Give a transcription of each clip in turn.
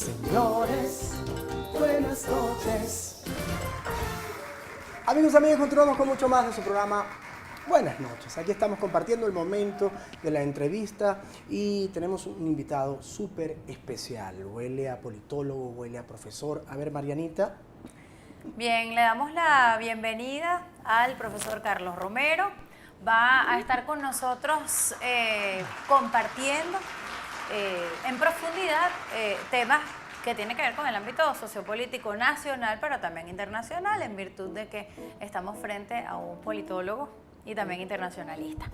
Señores, buenas noches. Amigos, continuamos con mucho más de su programa Buenas noches. Aquí estamos compartiendo el momento de la entrevista y tenemos un invitado súper especial. Huele a politólogo, huele a profesor. A ver, Marianita. Bien, le damos la bienvenida al profesor Carlos Romero. Va a estar con nosotros compartiendo en profundidad temas que tienen que ver con el ámbito sociopolítico nacional, pero también internacional, en virtud de que estamos frente a un politólogo y también internacionalista.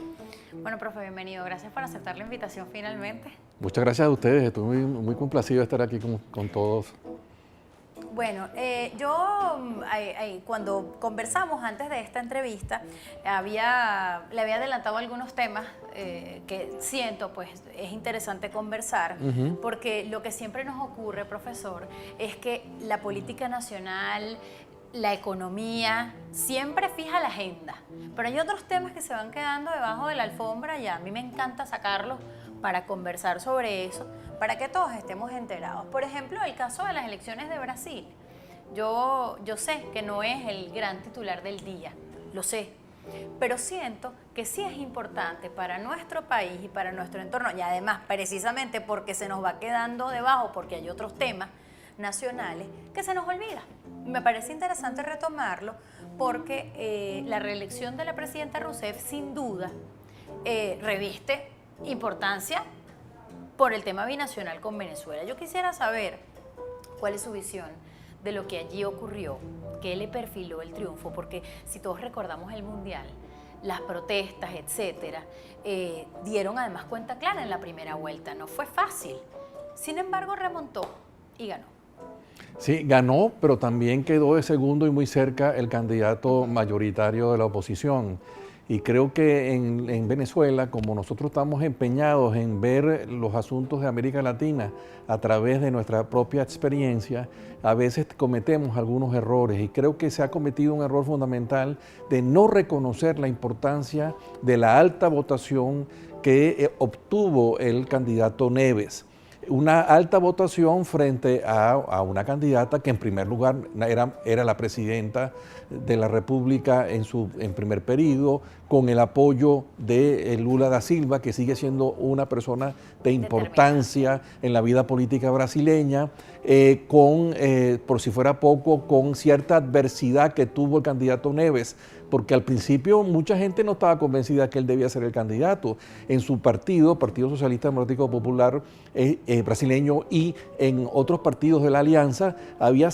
Bueno, profe, bienvenido. Gracias por aceptar la invitación finalmente. Muchas gracias a ustedes. Estoy muy complacido de estar aquí con todos. Bueno, cuando conversamos antes de esta entrevista, le había adelantado algunos temas que siento pues es interesante conversar, porque lo que siempre nos ocurre, profesor, es que la política nacional, la economía, siempre fija la agenda, pero hay otros temas que se van quedando debajo de la alfombra y a mí me encanta sacarlos para conversar sobre eso, para que todos estemos enterados. Por ejemplo, el caso de las elecciones de Brasil. Yo sé que no es el gran titular del día, lo sé, pero siento que sí es importante para nuestro país y para nuestro entorno, y además precisamente porque se nos va quedando debajo, porque hay otros temas nacionales que se nos olvida. Me parece interesante retomarlo porque la reelección de la presidenta Rousseff sin duda reviste importancia por el tema binacional con Venezuela. Yo quisiera saber cuál es su visión de lo que allí ocurrió, qué le perfiló el triunfo, porque si todos recordamos el Mundial, las protestas, etcétera, dieron además cuenta clara en la primera vuelta, no fue fácil. Sin embargo, remontó y ganó. Sí, ganó, pero también quedó de segundo y muy cerca el candidato mayoritario de la oposición. Y creo que en Venezuela, como nosotros estamos empeñados en ver los asuntos de América Latina a través de nuestra propia experiencia, a veces cometemos algunos errores. Y creo que se ha cometido un error fundamental de no reconocer la importancia de la alta votación que obtuvo el candidato Neves. Una alta votación frente a una candidata que en primer lugar era la presidenta de la República en primer periodo, con el apoyo de Lula da Silva, que sigue siendo una persona de importancia en la vida política brasileña, por si fuera poco, con cierta adversidad que tuvo el candidato Neves, porque al principio mucha gente no estaba convencida que él debía ser el candidato. En su partido, Partido Socialista Democrático Popular brasileño, y en otros partidos de la alianza, había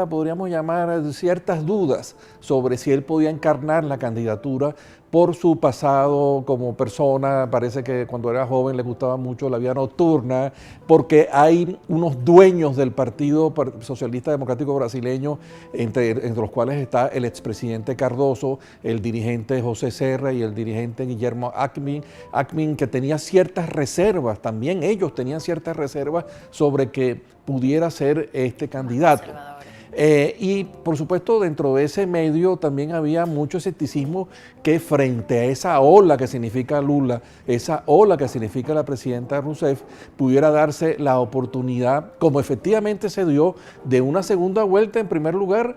podríamos llamar, ciertas dudas sobre si él podía encarnar la candidatura por su pasado como persona. Parece que cuando era joven le gustaba mucho la vida nocturna, porque hay unos dueños del Partido Socialista Democrático Brasileño, entre los cuales está el expresidente Cardoso, el dirigente José Serra y el dirigente Guillermo Ackmin, que tenía ciertas reservas, también ellos tenían ciertas reservas sobre que pudiera ser este candidato. Y por supuesto dentro de ese medio también había mucho escepticismo que frente a esa ola que significa Lula, esa ola que significa la presidenta Rousseff, pudiera darse la oportunidad, como efectivamente se dio, de una segunda vuelta en primer lugar.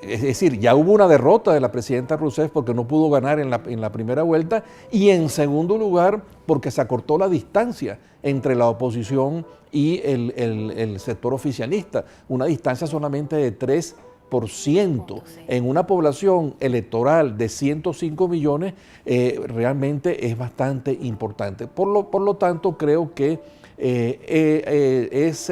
Es decir, ya hubo una derrota de la presidenta Rousseff porque no pudo ganar en la primera vuelta, y en segundo lugar porque se acortó la distancia entre la oposición y el sector oficialista, una distancia solamente de 3%. En una población electoral de 105 millones, realmente es bastante importante. Por lo tanto, creo que es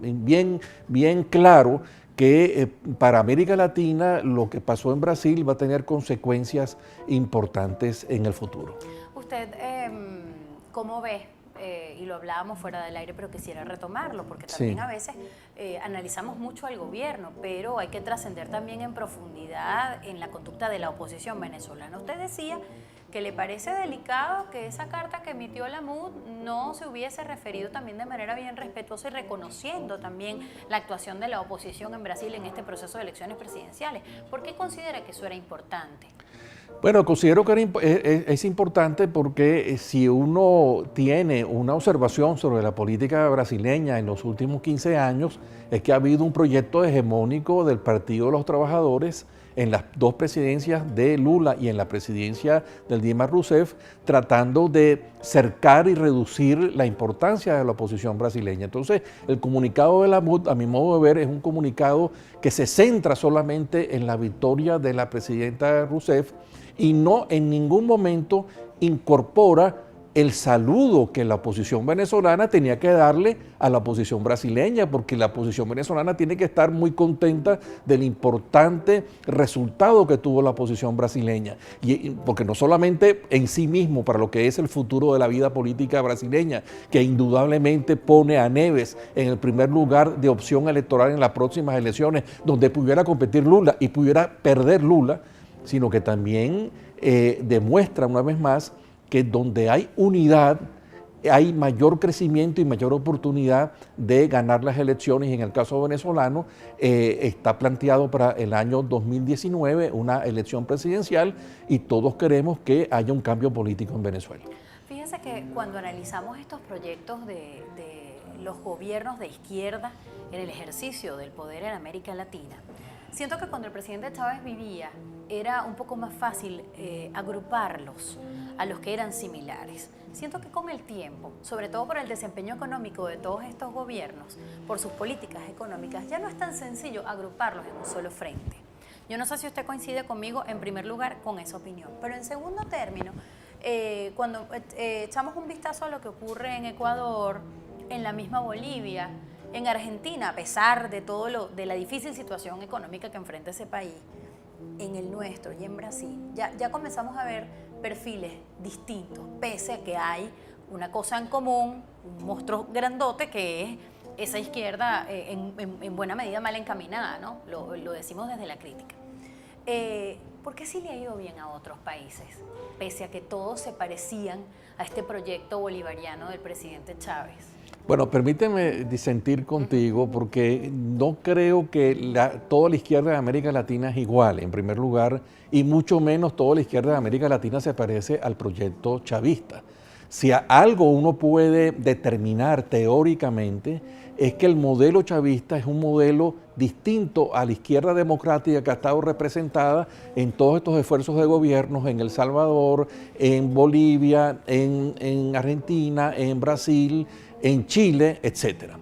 bien claro que para América Latina lo que pasó en Brasil va a tener consecuencias importantes en el futuro. ¿Usted cómo ve? Y lo hablábamos fuera del aire, pero quisiera retomarlo, porque también a veces analizamos mucho al gobierno, pero hay que trascender también en profundidad en la conducta de la oposición venezolana. Usted decía que le parece delicado que esa carta que emitió la MUD no se hubiese referido también de manera bien respetuosa y reconociendo también la actuación de la oposición en Brasil en este proceso de elecciones presidenciales. ¿Por qué considera que eso era importante? Bueno, considero que es importante porque si uno tiene una observación sobre la política brasileña en los últimos 15 años, es que ha habido un proyecto hegemónico del Partido de los Trabajadores en las dos presidencias de Lula y en la presidencia del Dilma Rousseff, tratando de cercar y reducir la importancia de la oposición brasileña. Entonces, el comunicado de la MUD, a mi modo de ver, es un comunicado que se centra solamente en la victoria de la presidenta Rousseff y no en ningún momento incorpora el saludo que la oposición venezolana tenía que darle a la oposición brasileña, porque la oposición venezolana tiene que estar muy contenta del importante resultado que tuvo la oposición brasileña, porque no solamente en sí mismo para lo que es el futuro de la vida política brasileña, que indudablemente pone a Neves en el primer lugar de opción electoral en las próximas elecciones, donde pudiera competir Lula y pudiera perder Lula, sino que también demuestra una vez más que donde hay unidad hay mayor crecimiento y mayor oportunidad de ganar las elecciones. Y en el caso venezolano está planteado para el año 2019 una elección presidencial y todos queremos que haya un cambio político en Venezuela. Fíjense que cuando analizamos estos proyectos de los gobiernos de izquierda en el ejercicio del poder en América Latina, siento que cuando el presidente Chávez vivía era un poco más fácil agruparlos a los que eran similares. Siento que con el tiempo, sobre todo por el desempeño económico de todos estos gobiernos, por sus políticas económicas, ya no es tan sencillo agruparlos en un solo frente. Yo no sé si usted coincide conmigo, en primer lugar, con esa opinión. Pero en segundo término, cuando echamos un vistazo a lo que ocurre en Ecuador, en la misma Bolivia, en Argentina, a pesar de de la difícil situación económica que enfrenta ese país, en el nuestro y en Brasil, ya comenzamos a ver perfiles distintos, pese a que hay una cosa en común, un monstruo grandote que es esa izquierda en buena medida mal encaminada, ¿no? Lo decimos desde la crítica. ¿Por qué sí le ha ido bien a otros países, pese a que todos se parecían a este proyecto bolivariano del presidente Chávez? Bueno, permíteme disentir contigo porque no creo que toda la izquierda de América Latina es igual, en primer lugar, y mucho menos toda la izquierda de América Latina se parece al proyecto chavista. Si algo uno puede determinar teóricamente es que el modelo chavista es un modelo distinto a la izquierda democrática que ha estado representada en todos estos esfuerzos de gobiernos en El Salvador, en Bolivia, en Argentina, en Brasil, en Chile, etc.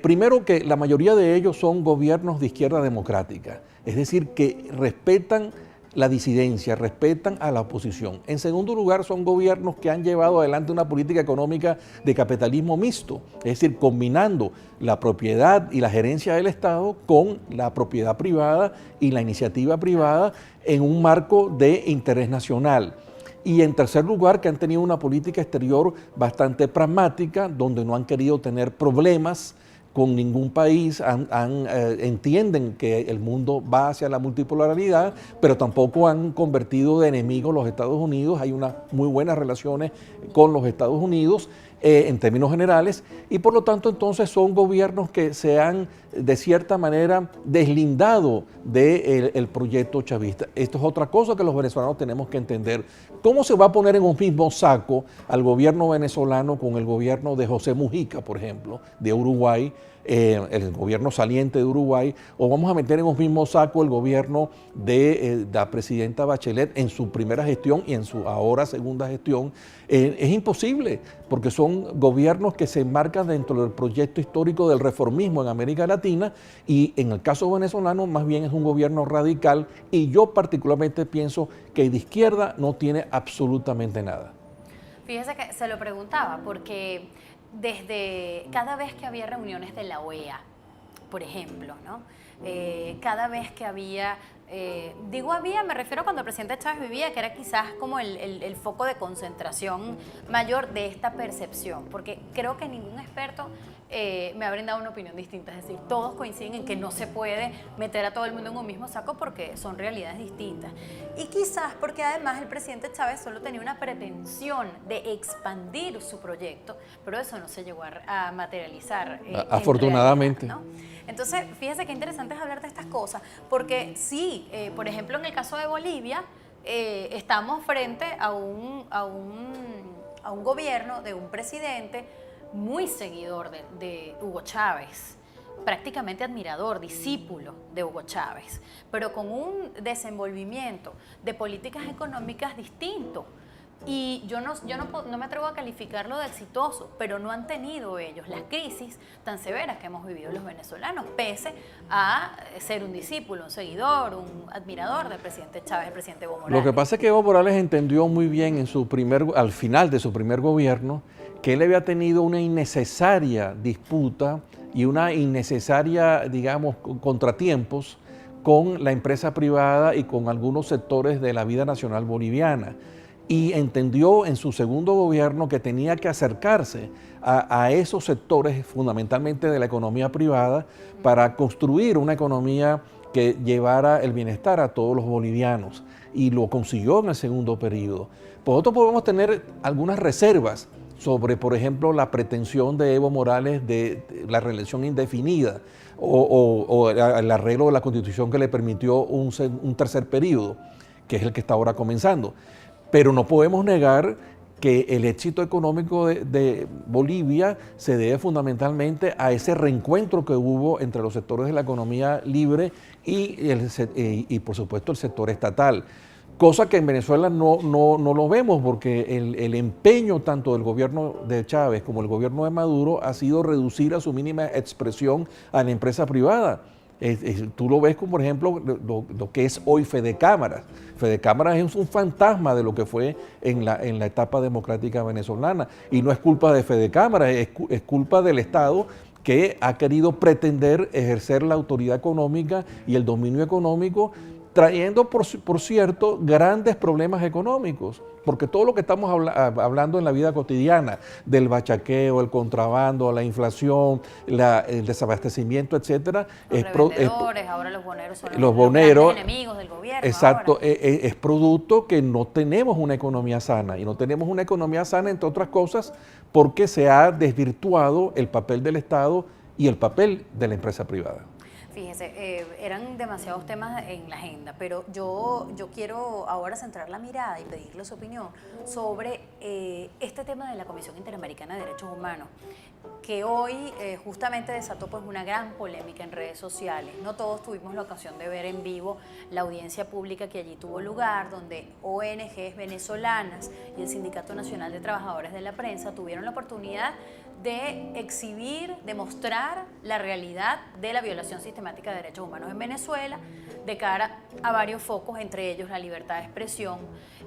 Primero que la mayoría de ellos son gobiernos de izquierda democrática, es decir, que respetan la disidencia, respetan a la oposición. En segundo lugar, son gobiernos que han llevado adelante una política económica de capitalismo mixto, es decir, combinando la propiedad y la gerencia del Estado con la propiedad privada y la iniciativa privada en un marco de interés nacional. Y en tercer lugar, que han tenido una política exterior bastante pragmática, donde no han querido tener problemas con ningún país, entienden que el mundo va hacia la multipolaridad, pero tampoco han convertido de enemigos los Estados Unidos. Hay unas muy buenas relaciones con los Estados Unidos en términos generales, y por lo tanto entonces son gobiernos que se han de cierta manera deslindado del proyecto chavista. Esto es otra cosa que los venezolanos tenemos que entender. ¿Cómo se va a poner en un mismo saco al gobierno venezolano con el gobierno de José Mujica, por ejemplo, de Uruguay, el gobierno saliente de Uruguay, o vamos a meter en un mismo saco el gobierno de la presidenta Bachelet en su primera gestión y en su ahora segunda gestión? Es imposible, porque son gobiernos que se enmarcan dentro del proyecto histórico del reformismo en América Latina, y en el caso venezolano más bien es un gobierno radical, y yo particularmente pienso que de izquierda no tiene absolutamente nada. Fíjese que se lo preguntaba porque desde cada vez que había reuniones de la OEA, por ejemplo, ¿no? Cada vez que había Digo había, me refiero cuando el presidente Chávez vivía, que era quizás como el foco de concentración mayor de esta percepción, porque creo que ningún experto me ha brindado una opinión distinta, es decir, todos coinciden en que no se puede meter a todo el mundo en un mismo saco porque son realidades distintas. Y quizás porque además el presidente Chávez solo tenía una pretensión de expandir su proyecto, pero eso no se llegó a materializar. Afortunadamente. En realidad, ¿no? Entonces, fíjese qué interesante es hablar de estas cosas, porque sí, por ejemplo, en el caso de Bolivia, estamos frente a un gobierno de un presidente muy seguidor de Hugo Chávez, prácticamente admirador, discípulo de Hugo Chávez, pero con un desenvolvimiento de políticas económicas distinto. Y yo no me atrevo a calificarlo de exitoso, pero no han tenido ellos las crisis tan severas que hemos vivido los venezolanos, pese a ser un discípulo, un seguidor, un admirador del presidente Chávez, el presidente Evo Morales. Lo que pasa es que Evo Morales entendió muy bien al final de su primer gobierno que él había tenido una innecesaria disputa y una innecesaria, digamos, contratiempos con la empresa privada y con algunos sectores de la vida nacional boliviana. Y entendió en su segundo gobierno que tenía que acercarse a esos sectores, fundamentalmente de la economía privada, para construir una economía que llevara el bienestar a todos los bolivianos. Y lo consiguió en el segundo periodo. Nosotros podemos tener algunas reservas sobre, por ejemplo, la pretensión de Evo Morales de la reelección indefinida o el arreglo de la Constitución que le permitió un tercer periodo, que es el que está ahora comenzando. Pero no podemos negar que el éxito económico de Bolivia se debe fundamentalmente a ese reencuentro que hubo entre los sectores de la economía libre y por supuesto, el sector estatal. Cosa que en Venezuela no lo vemos porque el empeño tanto del gobierno de Chávez como el gobierno de Maduro ha sido reducir a su mínima expresión a la empresa privada. Tú lo ves como, por ejemplo, lo que es hoy Fedecámaras. Fedecámaras es un fantasma de lo que fue en la etapa democrática venezolana. Y no es culpa de Fedecámaras, es culpa del Estado que ha querido pretender ejercer la autoridad económica y el dominio económico, trayendo, por cierto, grandes problemas económicos. Porque todo lo que estamos hablando en la vida cotidiana, del bachaqueo, el contrabando, la inflación, el desabastecimiento, etcétera, ahora los boneros son los grandes enemigos del gobierno. Exacto, es producto que no tenemos una economía sana. Y no tenemos una economía sana, entre otras cosas, porque se ha desvirtuado el papel del Estado y el papel de la empresa privada. Fíjese, eran demasiados temas en la agenda, pero yo quiero ahora centrar la mirada y pedirle su opinión sobre este tema de la Comisión Interamericana de Derechos Humanos, que hoy justamente desató pues una gran polémica en redes sociales. No todos tuvimos la ocasión de ver en vivo la audiencia pública que allí tuvo lugar, donde ONGs venezolanas y el Sindicato Nacional de Trabajadores de la Prensa tuvieron la oportunidad de exhibir, de mostrar la realidad de la violación sistemática de derechos humanos en Venezuela de cara a varios focos, entre ellos la libertad de expresión,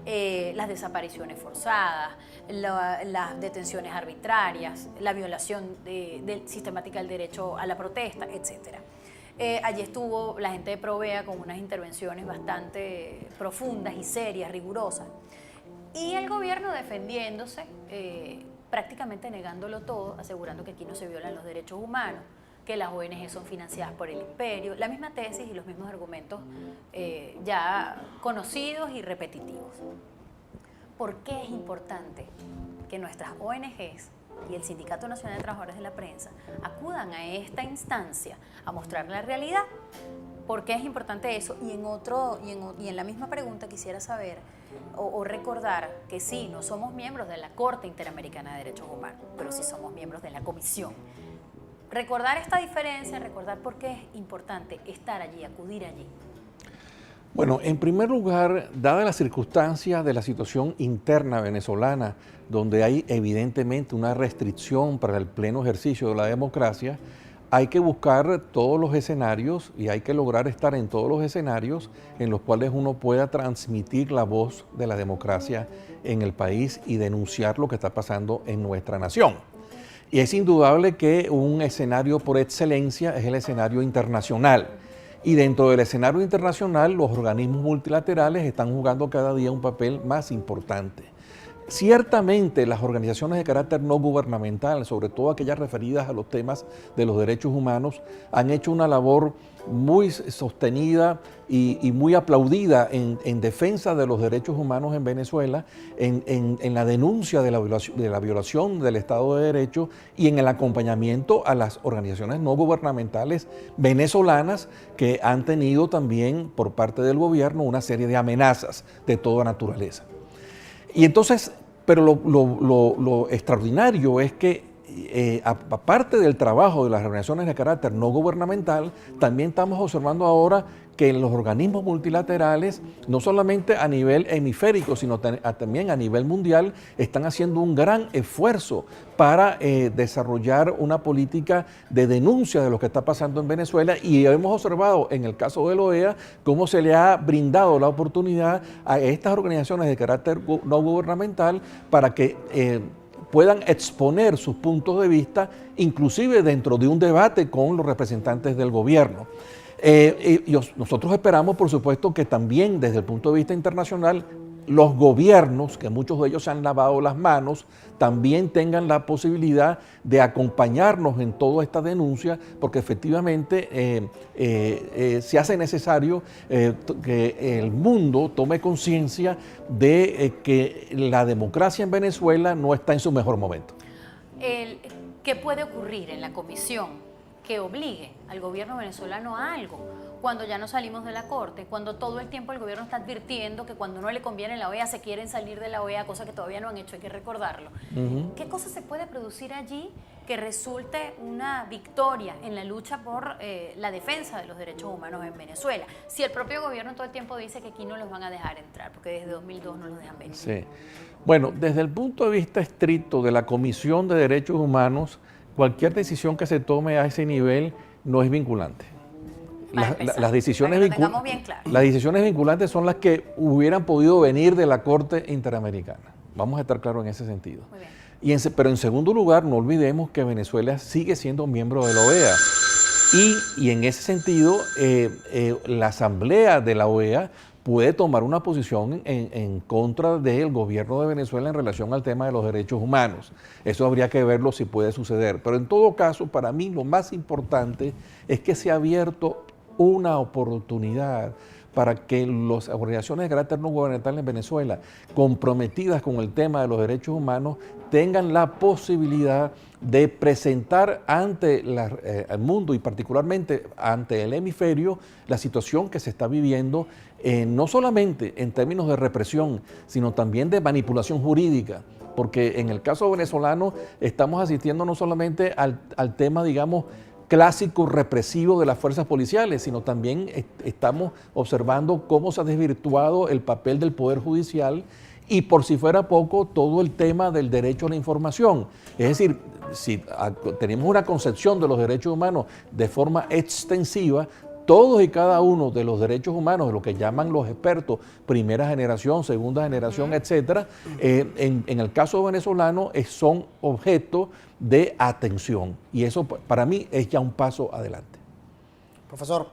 las desapariciones forzadas, las detenciones arbitrarias, la violación sistemática del derecho a la protesta, etc. Allí estuvo la gente de Provea con unas intervenciones bastante profundas y serias, rigurosas, y el gobierno defendiéndose, prácticamente negándolo todo, asegurando que aquí no se violan los derechos humanos, que las ONG son financiadas por el imperio, la misma tesis y los mismos argumentos ya conocidos y repetitivos. ¿Por qué es importante que nuestras ONGs y el Sindicato Nacional de Trabajadores de la Prensa acudan a esta instancia a mostrar la realidad? ¿Por qué es importante eso? Y en la misma pregunta quisiera saber o recordar que sí, no somos miembros de la Corte Interamericana de Derechos Humanos, pero sí somos miembros de la Comisión. Recordar esta diferencia, recordar por qué es importante estar allí, acudir allí. Bueno, en primer lugar, dada la circunstancia de la situación interna venezolana, donde hay evidentemente una restricción para el pleno ejercicio de la democracia, hay que buscar todos los escenarios y hay que lograr estar en todos los escenarios en los cuales uno pueda transmitir la voz de la democracia en el país y denunciar lo que está pasando en nuestra nación. Y es indudable que un escenario por excelencia es el escenario internacional. Y dentro del escenario internacional, los organismos multilaterales están jugando cada día un papel más importante. Ciertamente las organizaciones de carácter no gubernamental, sobre todo aquellas referidas a los temas de los derechos humanos, han hecho una labor muy sostenida y muy aplaudida en defensa de los derechos humanos en Venezuela, en la denuncia de la violación del Estado de Derecho y en el acompañamiento a las organizaciones no gubernamentales venezolanas que han tenido también por parte del gobierno una serie de amenazas de toda naturaleza. Y entonces, pero lo extraordinario es que aparte del trabajo de las organizaciones de carácter no gubernamental, también estamos observando ahora que en los organismos multilaterales, no solamente a nivel hemisférico, sino también a nivel mundial, están haciendo un gran esfuerzo para desarrollar una política de denuncia de lo que está pasando en Venezuela, y hemos observado en el caso de la OEA cómo se le ha brindado la oportunidad a estas organizaciones de carácter no gubernamental para que puedan exponer sus puntos de vista, inclusive dentro de un debate con los representantes del gobierno. Nosotros esperamos, por supuesto, que también desde el punto de vista internacional, los gobiernos, que muchos de ellos se han lavado las manos, también tengan la posibilidad de acompañarnos en toda esta denuncia, porque efectivamente se hace necesario que el mundo tome conciencia de que la democracia en Venezuela no está en su mejor momento. ¿Qué puede ocurrir en la comisión que obligue al gobierno venezolano a algo? Cuando ya no salimos de la Corte, cuando todo el tiempo el gobierno está advirtiendo que cuando no le conviene la OEA se quieren salir de la OEA, cosa que todavía no han hecho, hay que recordarlo. ¿Qué cosa se puede producir allí que resulte una victoria en la lucha por la defensa de los derechos humanos en Venezuela? Si el propio gobierno todo el tiempo dice que aquí no los van a dejar entrar, porque desde 2002 no los dejan venir. Sí. Bueno, desde el punto de vista estricto de la Comisión de Derechos Humanos, cualquier decisión que se tome a ese nivel no es vinculante. Las decisiones vinculantes son las que hubieran podido venir de la Corte Interamericana. Vamos a estar claros en ese sentido. Muy bien. Pero en segundo lugar, no olvidemos que Venezuela sigue siendo miembro de la OEA. Y en ese sentido, la Asamblea de la OEA puede tomar una posición en contra del gobierno de Venezuela en relación al tema de los derechos humanos. Eso habría que verlo si puede suceder. Pero en todo caso, para mí lo más importante es que se ha abierto una oportunidad para que las organizaciones de carácter no gubernamental en Venezuela, comprometidas con el tema de los derechos humanos, tengan la posibilidad de presentar ante el mundo y particularmente ante el hemisferio la situación que se está viviendo, no solamente en términos de represión, sino también de manipulación jurídica. Porque en el caso venezolano estamos asistiendo no solamente al tema, digamos, clásico represivo de las fuerzas policiales, sino también estamos observando cómo se ha desvirtuado el papel del Poder Judicial y, por si fuera poco, todo el tema del derecho a la información. Es decir, si tenemos una concepción de los derechos humanos de forma extensiva, todos y cada uno de los derechos humanos, de lo que llaman los expertos, primera generación, segunda generación, etcétera, en el caso venezolano son objeto de atención. Y eso para mí es ya un paso adelante. Profesor,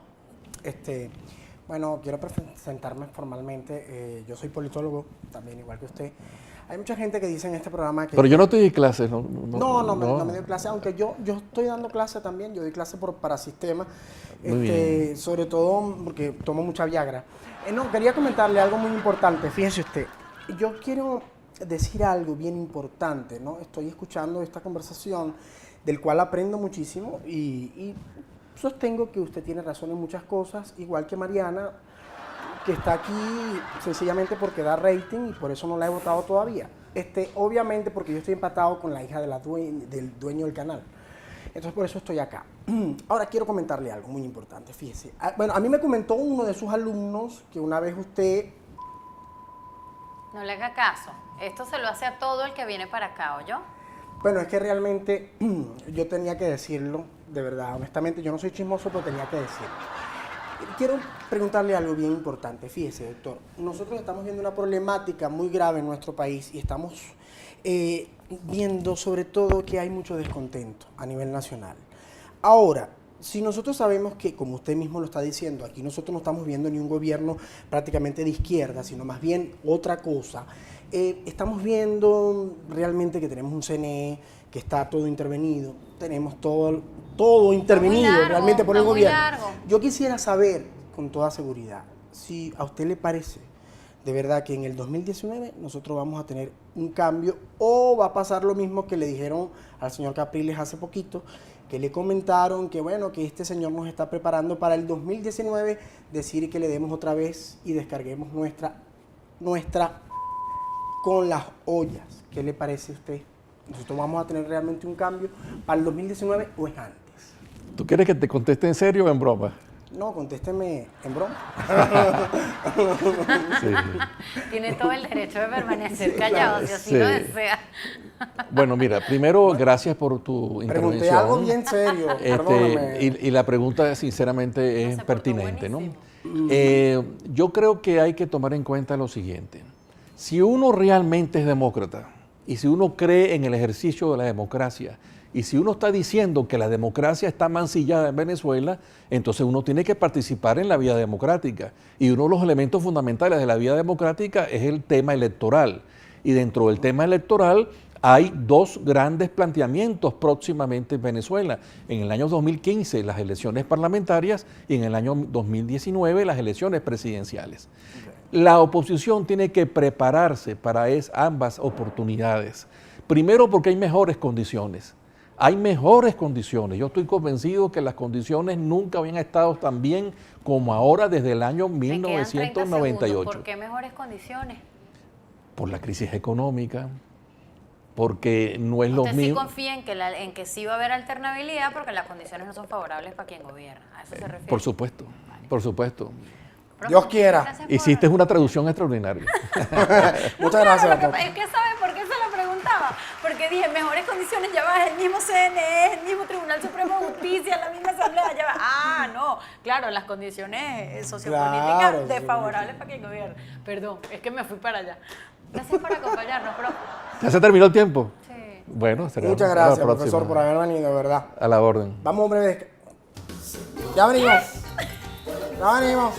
bueno, quiero presentarme formalmente. Yo soy politólogo, también igual que usted. Hay mucha gente que dice en este programa que... Pero yo no te di clases, ¿no? No me doy clases, aunque yo estoy dando clases también. Yo doy clases para sistemas, sobre todo porque tomo mucha Viagra. Quería comentarle algo muy importante. Fíjese usted, yo quiero decir algo bien importante, ¿no? Estoy escuchando esta conversación del cual aprendo muchísimo y sostengo que usted tiene razón en muchas cosas, igual que Mariana, que está aquí sencillamente porque da rating y por eso no la he votado todavía. Obviamente porque yo estoy empatado con la hija del dueño del canal. Entonces por eso estoy acá. Ahora quiero comentarle algo muy importante, fíjese. Bueno, a mí me comentó uno de sus alumnos que una vez usted... No le haga caso. Esto se lo hace a todo el que viene para acá, ¿oyó? Bueno, es que realmente yo tenía que decirlo, de verdad, honestamente, yo no soy chismoso, pero tenía que decirlo. Quiero preguntarle algo bien importante. Fíjese, doctor, nosotros estamos viendo una problemática muy grave en nuestro país y estamos viendo sobre todo que hay mucho descontento a nivel nacional. Ahora, si nosotros sabemos que, como usted mismo lo está diciendo, aquí nosotros no estamos viendo ni un gobierno prácticamente de izquierda, sino más bien otra cosa, estamos viendo realmente que tenemos un CNE que está todo intervenido, tenemos todo intervenido largo, realmente por el está muy gobierno. largo. Yo quisiera saber con toda seguridad si a usted le parece de verdad que en el 2019 nosotros vamos a tener un cambio o va a pasar lo mismo que le dijeron al señor Capriles hace poquito, que le comentaron que bueno, que este señor nos está preparando para el 2019 decir que le demos otra vez y descarguemos nuestra con las ollas. ¿Qué le parece a usted? ¿Nosotros vamos a tener realmente un cambio para el 2019 o es antes? ¿Tú quieres que te conteste en serio o en broma? No, contésteme en broma. Sí. Tiene todo el derecho de permanecer callado, si así Sí. lo desea. Bueno, mira, primero, gracias por tu Pregunté intervención. algo bien serio, perdóname. Y la pregunta, sinceramente, No, es se portó pertinente, ¿no? buenísimo. Yo creo que hay que tomar en cuenta lo siguiente. Si uno realmente es demócrata y si uno cree en el ejercicio de la democracia y si uno está diciendo que la democracia está mancillada en Venezuela, entonces uno tiene que participar en la vía democrática. Y uno de los elementos fundamentales de la vía democrática es el tema electoral. Y dentro del tema electoral hay dos grandes planteamientos próximamente en Venezuela. En el año 2015 las elecciones parlamentarias y en el año 2019 las elecciones presidenciales. La oposición tiene que prepararse para ambas oportunidades. Primero porque hay mejores condiciones. Hay mejores condiciones. Yo estoy convencido que las condiciones nunca habían estado tan bien como ahora desde el año Me quedan 30 1998. segundos. ¿Por qué mejores condiciones? Por la crisis económica, porque no es lo Usted sí mismo. confía en que sí va a haber alternabilidad porque las condiciones no son favorables para quien gobierna. ¿A eso se refiere? Por supuesto, por supuesto. Profe, Dios quiera. gracias por- Hiciste una traducción extraordinaria. Muchas gracias, Claro, doctor. es que ¿sabe por qué se lo preguntaba? Porque dije, mejores condiciones, ya va, es el mismo CNE, el mismo Tribunal Supremo de Justicia, la misma Asamblea, ya va. Ah, no, claro, las condiciones sociopolíticas Claro, desfavorables para quien gobierna. Perdón, es que me fui para allá. Gracias por acompañarnos, profe. ¿Ya se terminó el tiempo? Sí. Bueno, será Muchas la gracias, próxima. profesor, por haber venido, de verdad. A la orden. Vamos a un breve Ya venimos. Ya venimos.